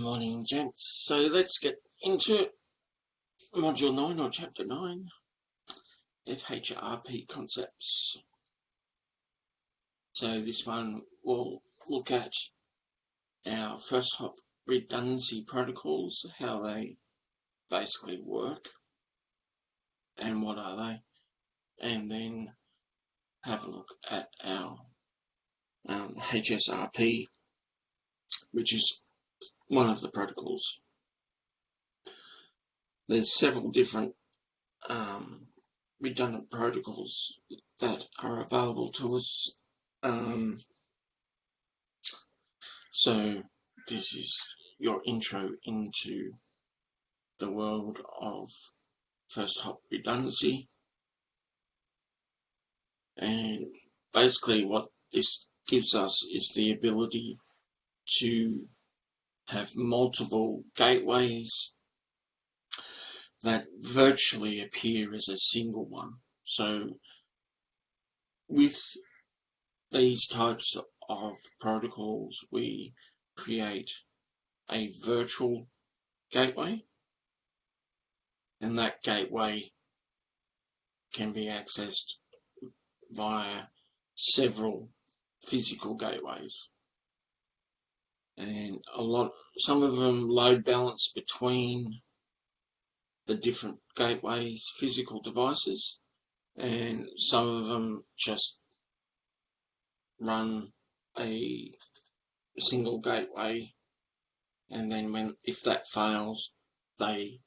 Morning, gents. So let's get into Module 9 or Chapter 9, FHRP concepts. So this one will look at our first hop redundancy protocols, how they basically work and what are they, and then have a look at our HSRP, which is one of the protocols. There's several different redundant protocols that are available to us. So this is your intro into the world of first hop redundancy, and basically what this gives us is the ability to have multiple gateways that virtually appear as a single one. So with these types of protocols, we create a virtual gateway, and that gateway can be accessed via several physical gateways, and some of them load balance between the different gateways, physical devices, and some of them just run a single gateway, and then if that fails, they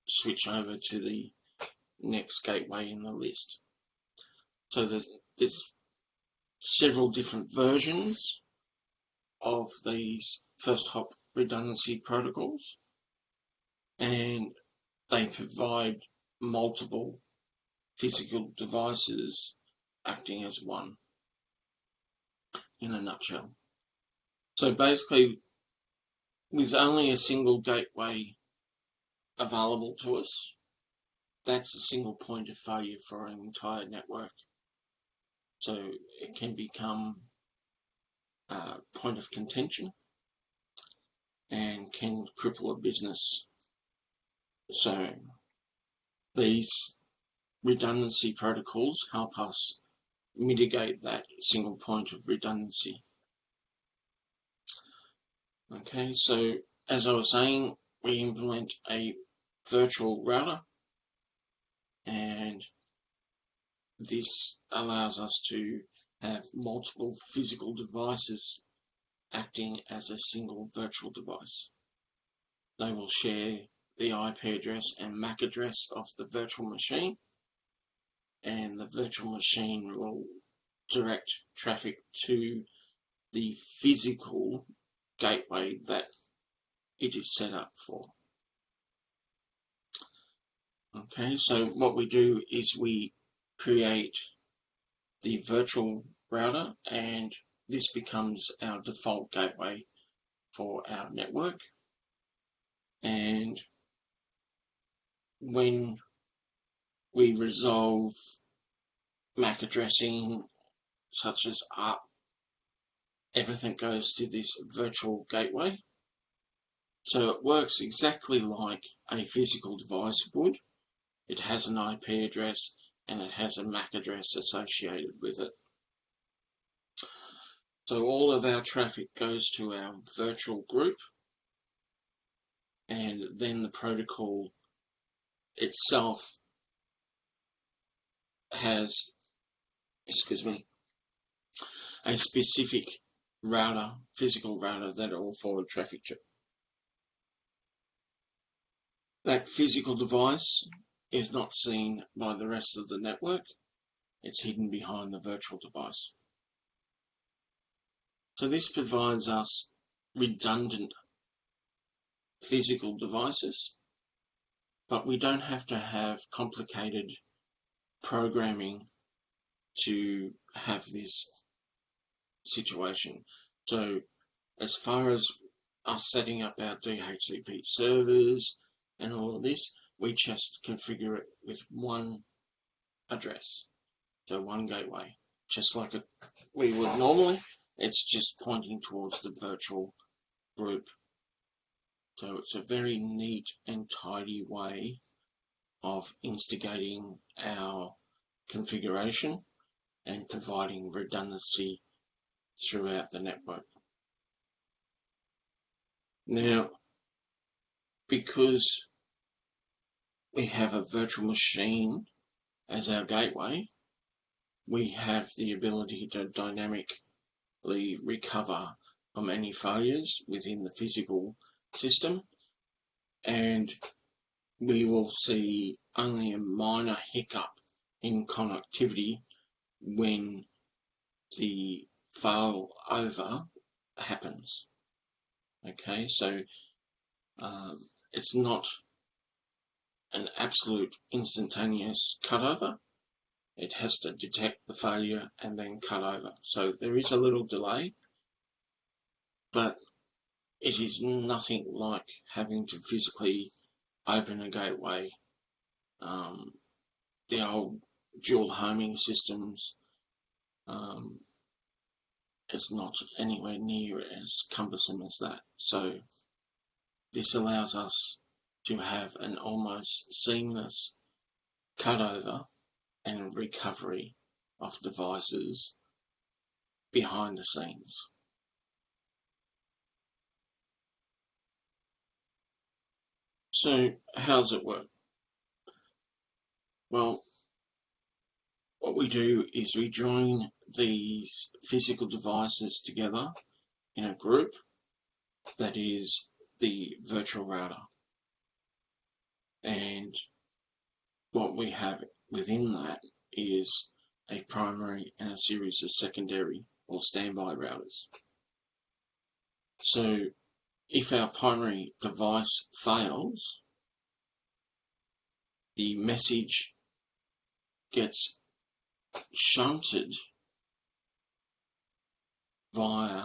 switch over to the next gateway in the list. So there's several different versions of these first hop redundancy protocols, and they provide multiple physical devices acting as one, in a nutshell. So basically, with only a single gateway available to us, that's a single point of failure for an entire network. So it can become a point of contention and can cripple a business. So these redundancy protocols help us mitigate that single point of redundancy. Okay, so as I was saying, we implement a virtual router, and this allows us to have multiple physical devices acting as a single virtual device. They will share the IP address and MAC address of the virtual machine, and the virtual machine will direct traffic to the physical gateway that it is set up for. Okay, so what we do is we create the virtual router, and this becomes our default gateway for our network. And when we resolve MAC addressing, such as ARP, everything goes to this virtual gateway. So it works exactly like a physical device would. It has an IP address and it has a MAC address associated with it. So all of our traffic goes to our virtual group, and then the protocol itself has, a specific router, physical router, that it will forward traffic to. That physical device is not seen by the rest of the network. It's hidden behind the virtual device. So this provides us redundant physical devices, but we don't have to have complicated programming to have this situation. So as far as us setting up our DHCP servers and all of this, we just configure it with one address, so one gateway, just like we would normally. It's just pointing towards the virtual group So it's a very neat and tidy way of instigating our configuration and providing redundancy throughout the network. Now, because we have a virtual machine as our gateway, we have the ability to dynamically recover from any failures within the physical system, and we will see only a minor hiccup in connectivity when the failover happens. Okay, so it's not an absolute instantaneous cutover. It has to detect the failure and then cut over. So there is a little delay, but it is nothing like having to physically open a gateway. The old dual homing systems, it's not anywhere near as cumbersome as that. So this allows us to have an almost seamless cutover and recovery of devices behind the scenes. So how does it work? Well, what we do is we join these physical devices together in a group that is the virtual router. And what we have within that is a primary and a series of secondary or standby routers. So if our primary device fails, the message gets shunted via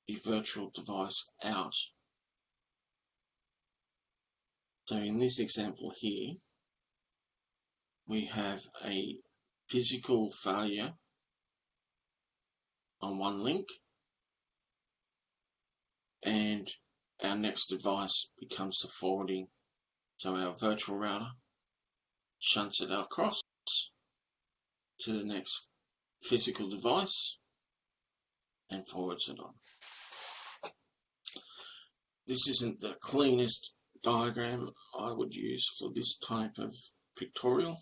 the virtual device out. So in this example here, we have a physical failure on one link, and our next device becomes the forwarding. So our virtual router shunts it across to the next physical device and forwards it on. This isn't the cleanest diagram I would use for this type of pictorial,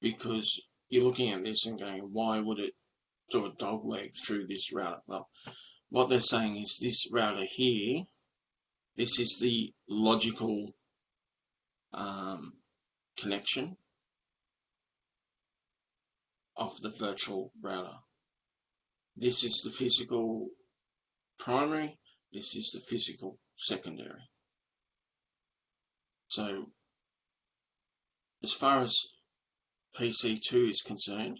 because you're looking at this and going, why would it do a dog leg through this router? Well, what they're saying is this router here, this is the logical connection of the virtual router. This is the physical primary, this is the physical secondary. So as far as PC2 is concerned,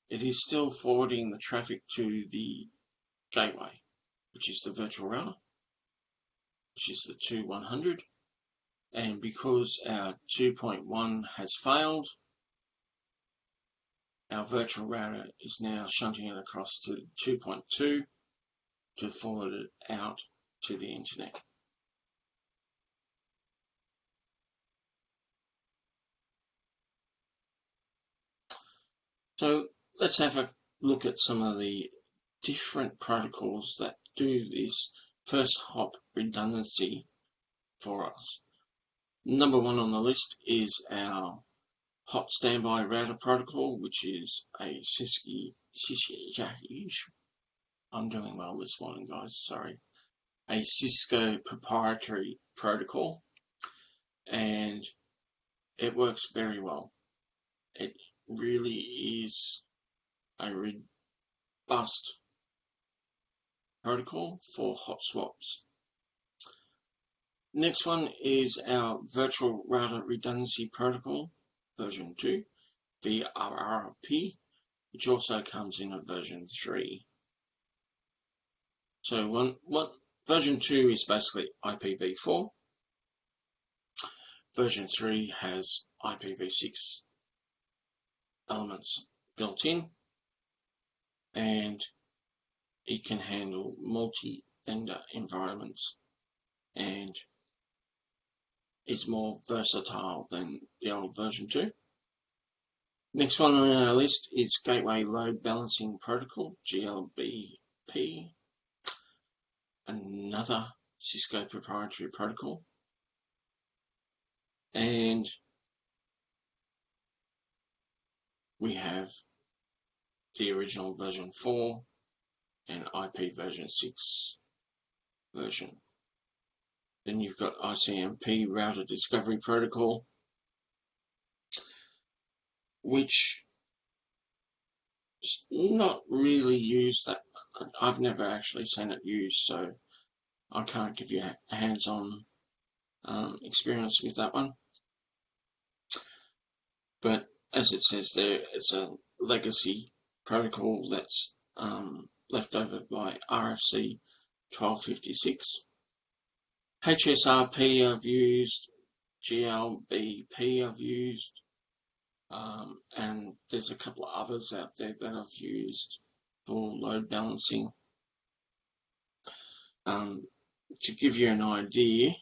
it is still forwarding the traffic to the gateway, which is the virtual router, which is the 2.100. And because our 2.1 has failed, our virtual router is now shunting it across to 2.2 to forward it out to the internet. So let's have a look at some of the different protocols that do this first hop redundancy for us. Number one on the list is our hot standby router protocol, which is a Cisco. I'm doing well this morning, guys. Sorry. A Cisco proprietary protocol, and it works very well. It really is a robust protocol for hot swaps. Next one is our virtual router redundancy protocol, version 2, FHRP, which also comes in a version 3. So version 2 is basically IPv4. Version 3 has IPv6 elements built in, and it can handle multi-vendor environments. and it's more versatile than the old version 2. Next one on our list is Gateway Load Balancing Protocol, GLBP, another Cisco proprietary protocol. And we have the original version 4 and IP version 6 version. Then you've got ICMP Router Discovery Protocol, which is not really used that. I've never actually seen it used, so I can't give you a hands-on experience with that one. But as it says there, it's a legacy protocol that's left over by RFC 1256. HSRP I've used, GLBP I've used, and there's a couple of others out there that I've used for load balancing. To give you an idea,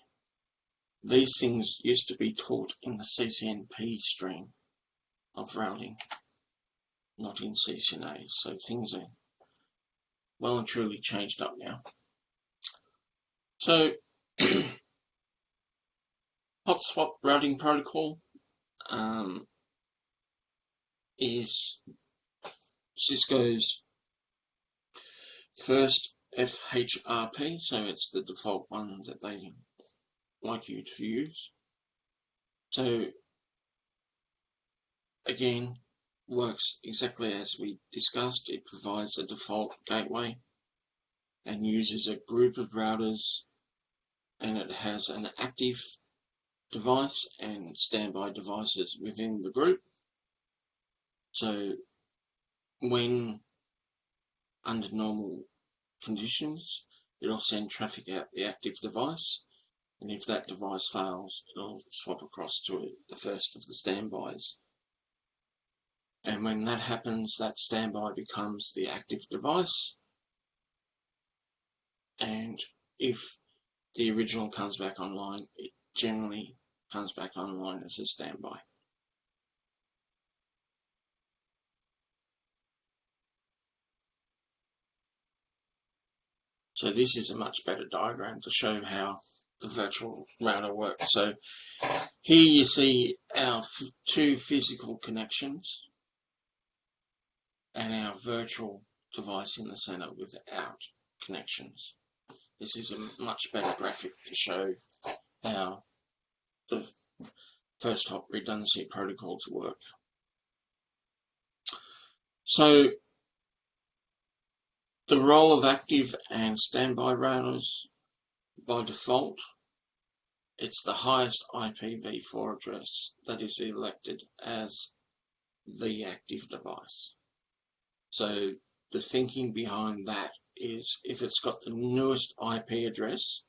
these things used to be taught in the CCNP stream of routing, not in CCNA, so things are well and truly changed up now. So Hotspot routing protocol is Cisco's first FHRP, so it's the default one that they like you to use. So again, works exactly as we discussed. It provides a default gateway and uses a group of routers, and it has an active device and standby devices within the group. So when under normal conditions, it'll send traffic out the active device, and if that device fails, it'll swap across to the first of the standbys. And when that happens, that standby becomes the active device, and if the original comes back online, it generally comes back online as a standby. So this is a much better diagram to show how the virtual router works. So here you see our two physical connections and our virtual device in the center without connections. This is a much better graphic to show how the first hop redundancy protocols work. So the role of active and standby routers, by default, it's the highest IPv4 address that is elected as the active device. So the thinking behind that is if it's got the newest IP address,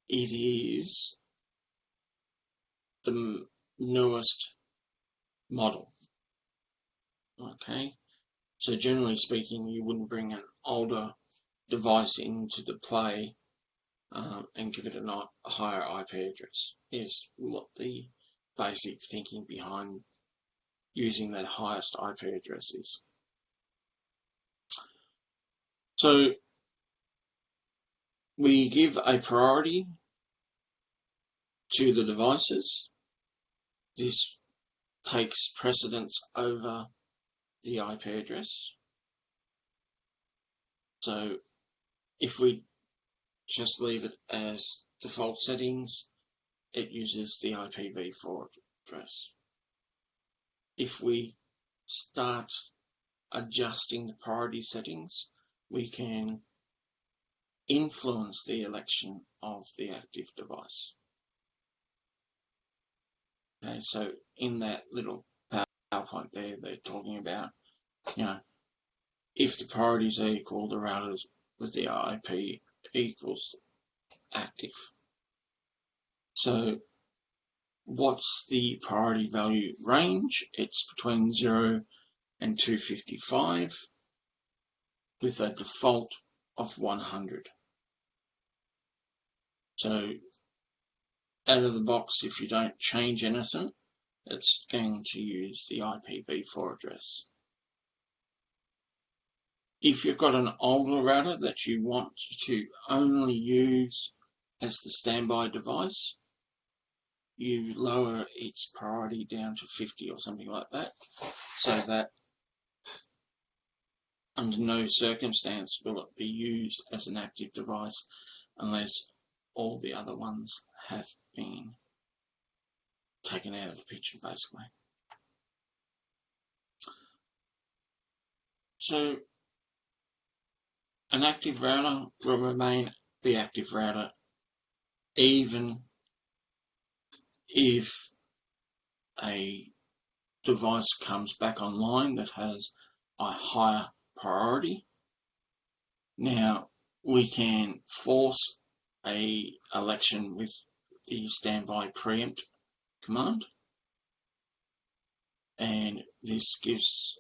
it is the newest model. Okay, so generally speaking, you wouldn't bring an older device into the play and give it a higher IP address, is what the basic thinking behind using that highest IP address is. So we give a priority to the devices. This takes precedence over the IP address. So if we just leave it as default settings, it uses the IPv4 address. If we start adjusting the priority settings, we can influence the election of the active device. Okay, so in that little PowerPoint there, they're talking about, if the priorities are equal, the routers with the IP equals active. So what's the priority value range? It's between 0 and 255 with a default of 100. So out of the box, if you don't change anything, it's going to use the IPv4 address. If you've got an older router that you want to only use as the standby device, you lower its priority down to 50 or something like that, so that under no circumstance will it be used as an active device unless all the other ones have been taken out of the picture, basically. So an active router will remain the active router even if a device comes back online that has a higher priority. Now, we can force a election with the standby preempt command, and this gives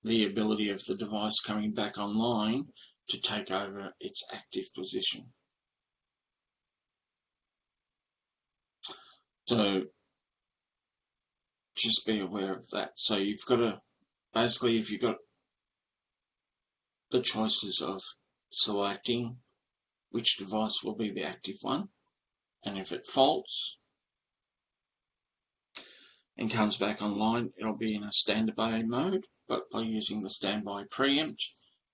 the ability of the device coming back online to take over its active position. So just be aware of that. So you've got to, basically, if you've got the choices of selecting which device will be the active one, and if it faults and comes back online, it'll be in a standby mode, but by using the standby preempt,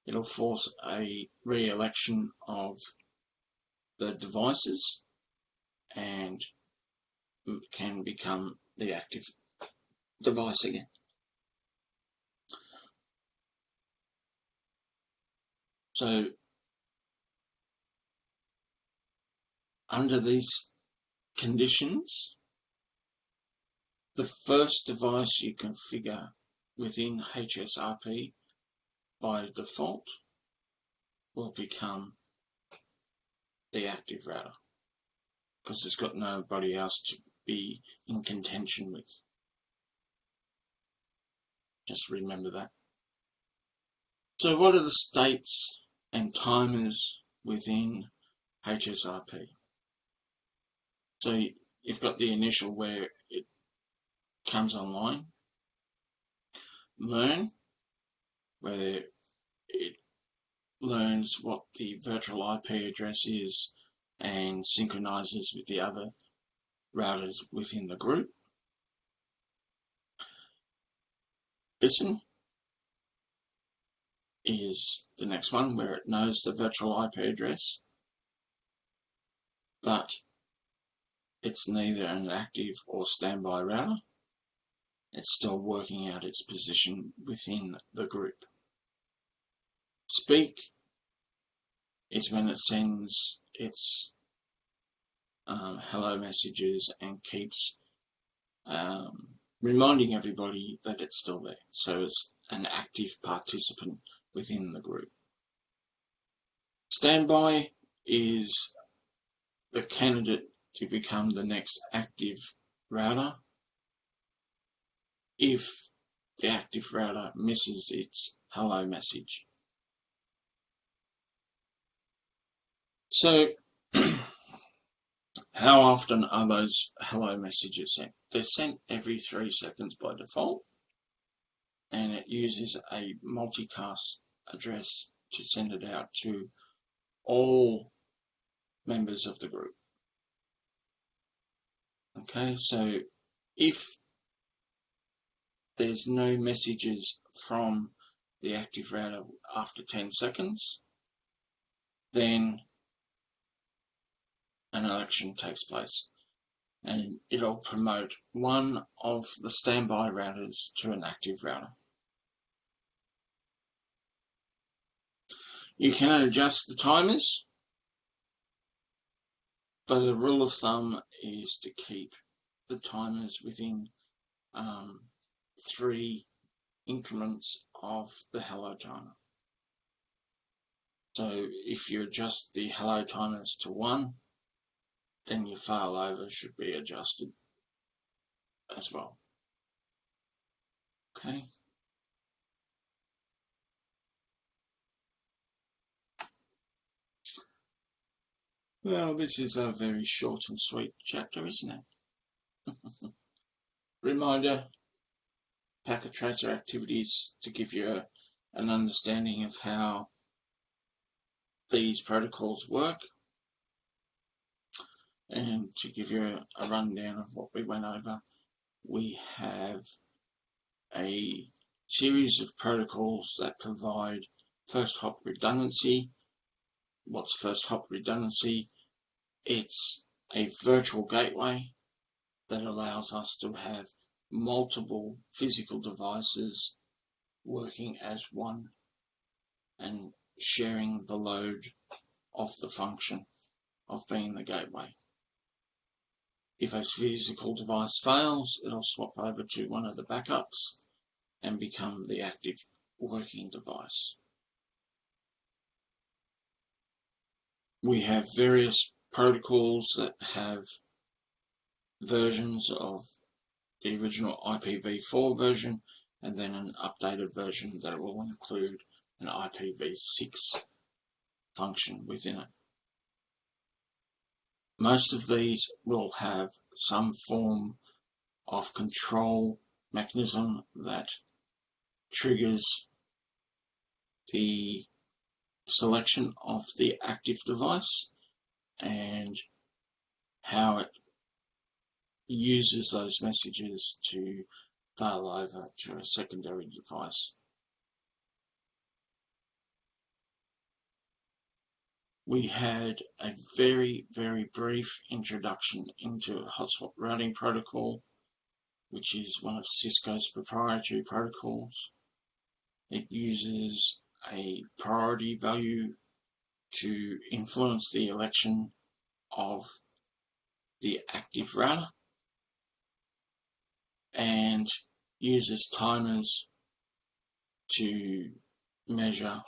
it'll force a re-election of the devices and can become the active device again. So under these conditions, the first device you configure within HSRP by default will become the active router, because it's got nobody else to be in contention with. Just remember that. So what are the states and timers within HSRP? So you've got the initial where it comes online, learn, where it learns what the virtual IP address is and synchronizes with the other routers within the group. Listen is the next one, where it knows the virtual IP address, but it's neither an active or standby router. It's still working out its position within the group. Speak is when it sends its hello messages and keeps reminding everybody that it's still there. So it's an active participant within the group. Standby is the candidate to become the next active router if the active router misses its hello message. So how often are those hello messages sent? They're sent every 3 seconds by default, and it uses a multicast address to send it out to all members of the group. Okay, so if there's no messages from the active router after 10 seconds, then an election takes place, and it'll promote one of the standby routers to an active router. You can adjust the timers, but the rule of thumb is to keep the timers within 3 increments of the hello timer. So if you adjust the hello timers to 1, then your failover should be adjusted as well. Okay. Well, this is a very short and sweet chapter, isn't it? Reminder, packet tracer activities to give you an understanding of how these protocols work, and to give you a rundown of what we went over. We have a series of protocols that provide first hop redundancy. What's first hop redundancy? It's a virtual gateway that allows us to have multiple physical devices working as one and sharing the load of the function of being the gateway. If a physical device fails, it'll swap over to one of the backups and become the active working device. We have various protocols that have versions of the original IPv4 version and then an updated version that will include an IPv6 function within it. Most of these will have some form of control mechanism that triggers the selection of the active device and how it uses those messages to fail over to a secondary device. We had a very, very brief introduction into Hotspot routing protocol, which is one of Cisco's proprietary protocols. It uses a priority value to influence the election of the active router and uses timers to measure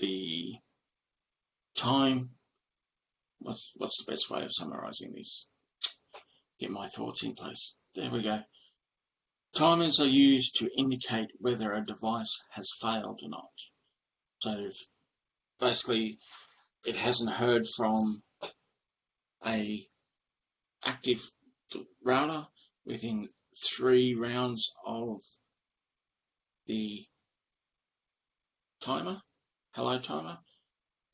the time. What's the best way of summarizing this? Get my thoughts in place. There we go. Timers are used to indicate whether a device has failed or not. So if basically it hasn't heard from a active router within 3 rounds of the timer, hello timer,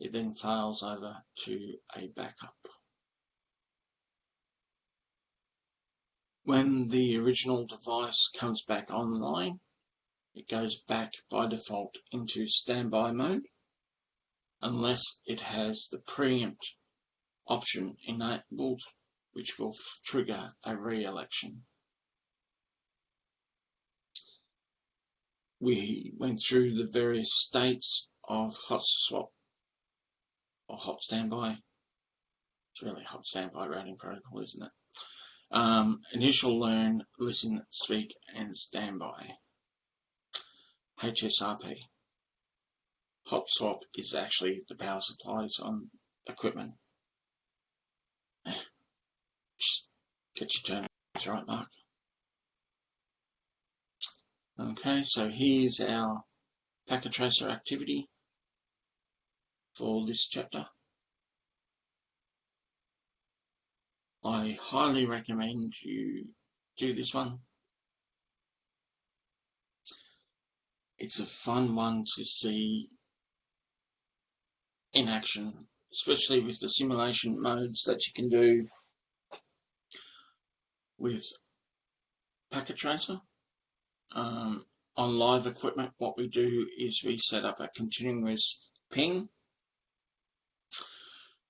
it then fails over to a backup. When the original device comes back online, it goes back by default into standby mode unless it has the preempt option enabled, which will trigger a re-election. We went through the various states of hot swap or hot standby. It's really hot standby routing protocol, isn't it? Initial, learn, listen, speak, and standby. HSRP. Hot swap is actually the power supplies on equipment. Just get your terms right, Mark. Okay, so here's our packet tracer activity for this chapter. I highly recommend you do this one. It's a fun one to see in action, especially with the simulation modes that you can do with packet tracer. On live equipment, what we do is we set up a continuous ping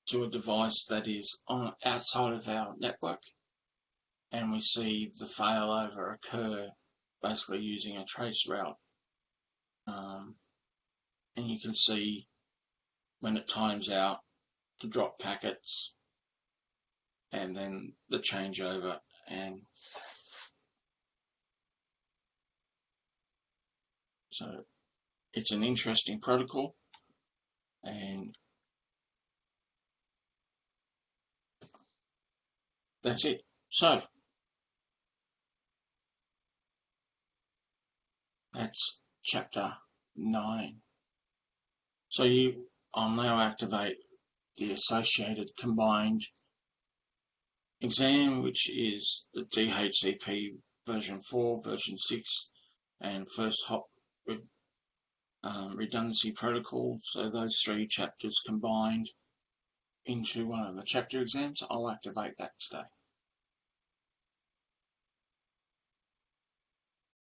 to a device that is outside of our network, and we see the failover occur basically using a trace route. And you can see when it times out to drop packets and then the changeover, and so it's an interesting protocol, and that's it. So that's chapter 9. So you I'll now activate the associated combined exam, which is the DHCP version 4, version 6, and first hop redundancy protocol. So those 3 chapters combined into one of the chapter exams. I'll activate that today.